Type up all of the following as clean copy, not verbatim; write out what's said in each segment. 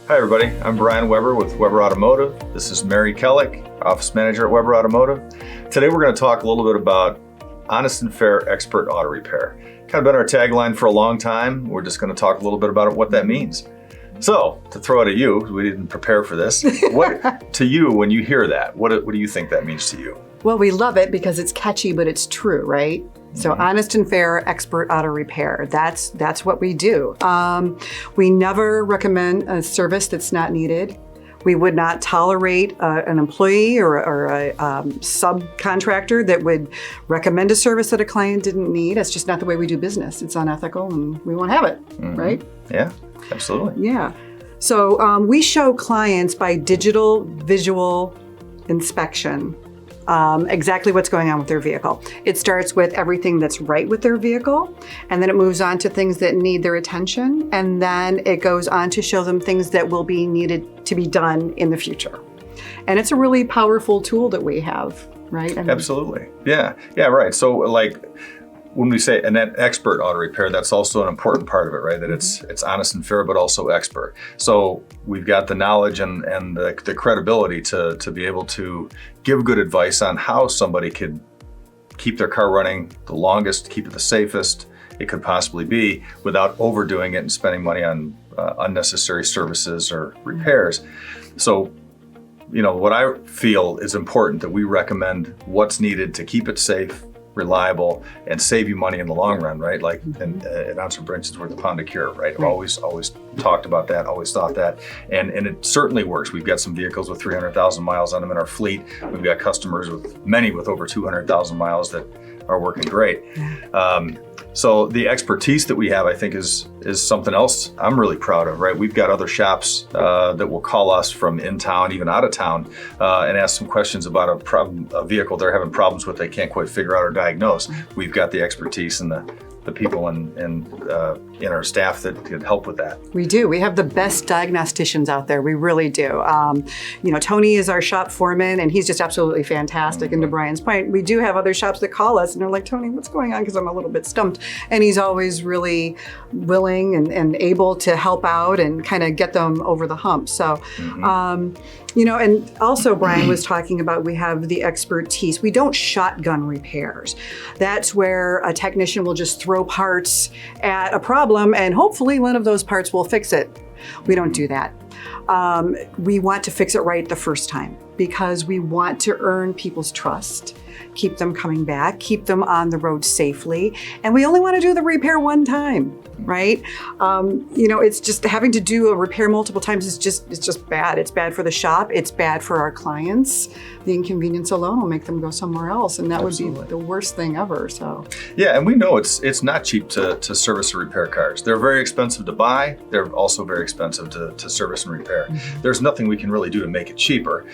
Hi everybody, I'm Brian Weber with Weber Automotive. This is Mary Kellick, Office Manager at Weber Automotive. Today we're going to talk a little bit about honest and fair expert auto repair. Kind of been our tagline for a long time. We're just going to talk a little bit about what that means. So, to throw it at you, we didn't prepare for this. What to you, when you hear that, what do you think that means to you? Well, we love it because it's catchy, but it's true, right? So honest and fair expert auto repair. That's what we do. We never recommend a service that's not needed. We would not tolerate an employee or a subcontractor that would recommend a service that a client didn't need. It's just not the way we do business. It's unethical and we won't have it, right? Yeah, absolutely. Yeah. So we show clients by digital visual inspection exactly what's going on with their vehicle. It starts with everything that's right with their vehicle, and then it moves on to things that need their attention, and then it goes on to show them things that will be needed to be done in the future. And it's a really powerful tool that we have, right? I mean, Absolutely. Yeah, right. So like when we say an expert auto repair, that's also an important part of it, right? That it's honest and fair, but also expert. So we've got the knowledge and the credibility to be able to give good advice on how somebody could keep their car running the longest, keep it the safest it could possibly be without overdoing it and spending money on unnecessary services or repairs. So, you know, what I feel is important that we recommend what's needed to keep it safe, reliable, and save you money in the long run, right? Like an ounce of branch is worth a pound of cure, right? I've always talked about that, always thought that. And it certainly works. We've got some vehicles with 300,000 miles on them in our fleet. We've got customers many with over 200,000 miles that are working great. So the expertise that we have, I think, is something else I'm really proud of, right? We've got other shops that will call us from in town, even out of town, and ask some questions about a vehicle they're having problems with they can't quite figure out or diagnose. We've got the expertise and the people in our staff that could help with that. We do. We have the best diagnosticians out there. We really do. You know, Tony is our shop foreman, and he's just absolutely fantastic. And to Brian's point, we do have other shops that call us and they're like, Tony, what's going on? Because I'm a little bit stumped. And he's always really willing and able to help out and kind of get them over the hump. So, you know, and also Brian was talking about we have the expertise. We don't shotgun repairs. That's where a technician will just throw parts at a problem and hopefully one of those parts will fix it. We don't do that. We want to fix it right the first time because we want to earn people's trust, keep them coming back, keep them on the road safely. And we only want to do the repair one time, right? You know, it's just having to do a repair multiple times it's just bad. It's bad for the shop. It's bad for our clients. The inconvenience alone will make them go somewhere else. And that would be the worst thing ever, so. Yeah, and we know it's not cheap to service or repair cars. They're very expensive to buy. They're also very expensive to service and repair. There's nothing we can really do to make it cheaper.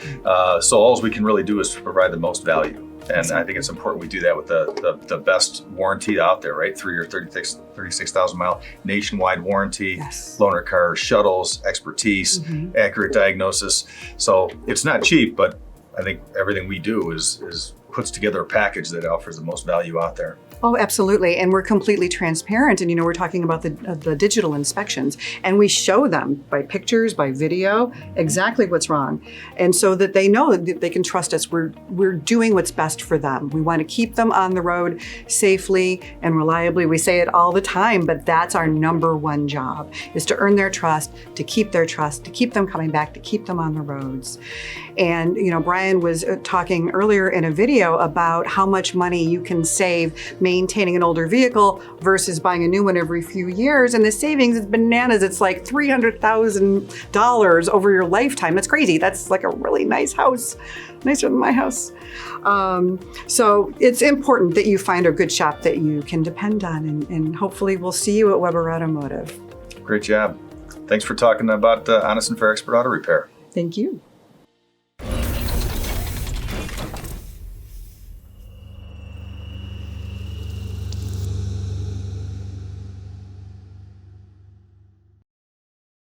So all we can really do is to provide the most value. And I think it's important we do that with the best warranty out there, right? 3 or 36,000 mile nationwide warranty, loaner cars, shuttles, expertise, accurate diagnosis. So it's not cheap, but I think everything we do is puts together a package that offers the most value out there. Oh, absolutely. And we're completely transparent. And, you know, we're talking about the digital inspections and we show them by pictures, by video, exactly what's wrong. And so that they know that they can trust us. We're doing what's best for them. We want to keep them on the road safely and reliably. We say it all the time, but that's our number one job is to earn their trust, to keep their trust, to keep them coming back, to keep them on the roads. And, you know, Brian was talking earlier in a video about how much money you can save maintaining an older vehicle versus buying a new one every few years. And the savings is bananas. It's like $300,000 over your lifetime. That's crazy. That's like a really nice house, nicer than my house. So it's important that you find a good shop that you can depend on, and hopefully we'll see you at Weber Automotive. Great job. Thanks for talking about honest and fair expert auto repair. Thank you.